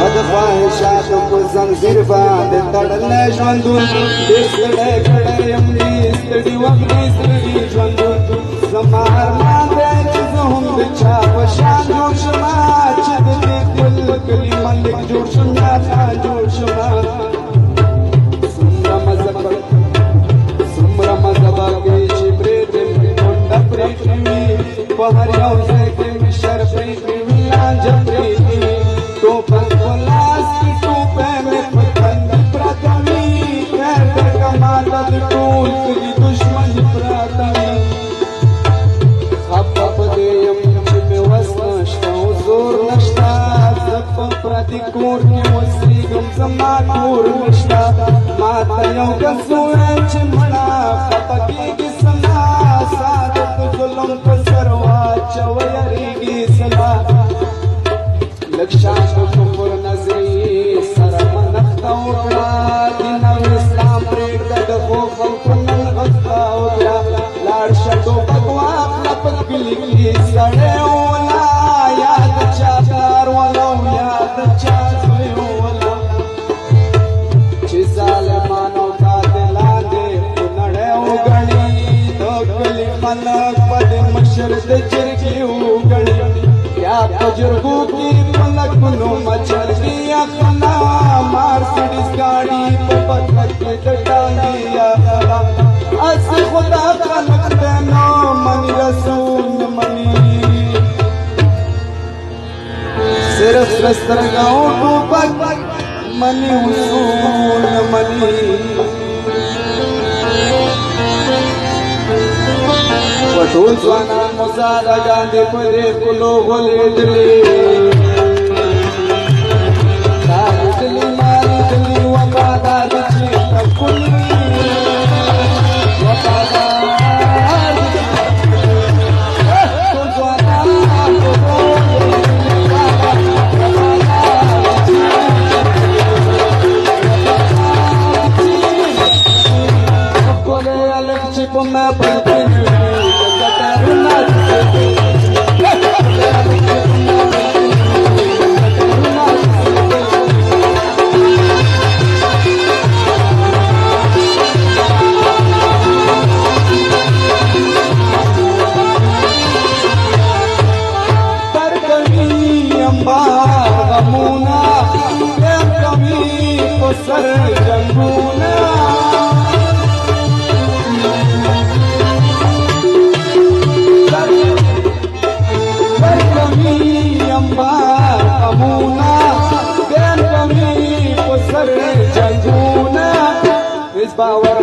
ود خواهشاتو په زنځیر باندې تړلی ژوندون ډېر ستړی کړی یم ډېر ستړي وم ډېر ستړي ژوندون زما ارمان دی چې زه هم د چا په شان جوړ شمه چې د دې خپل کلي ملک جوړ شم یا خان جوړ شمه څومره مزه به کوي چې پرېږدم ټونډه پرېږدي وي په هر یو ځای کې مې شر پرېږدي وي لانجه پرېږدي وي ټوپک په لاس کې ټوپۍ مې په تندي پراته وي خیر دی که ماته د ټول کلي دښمن پراته وي خفه په دې یم چې مې وس نشته او زور نشته زه په پردي کور کې اوسېږم زما کور نشته ماته یو کس وویل چې مړه خفه کېږي سلا ساده د ظلم په سر واچوه یارېږي سلا لږ شاته کفر نظري سره منښته وکړه دین او اسلام پرېږده د ښو خلکو نن غصه وکړه لاړ شه ټوپک واخله په کلي کې سړی وله یا د چا پلار وله او یا د چا زوی وله چې ظالمان او قاتلان دې خو نړۍ وګڼي د کلي خلک په دې مشر د جرګې وګڼي یا په جرګو کې په لکونو مچرګي اخلا مرسډیز ګاډي په بدله کې د ټانګي اخلا اصل خدا خلق دی نو مني رسول نه مني صرف سترګه او ټوپک مني اصول نه مني ټول ځوانان مزادګان دې په دې ښکلو غولېدلي دا لیدلي ما لیدلي وفادار دي چې ټکل وي وفادار ټول ځوانان ښکلې هلک چې په ما پرتې سر جنگونه سر کمی امبا غمونه بین کمی په سر جنگونه هیڅ باور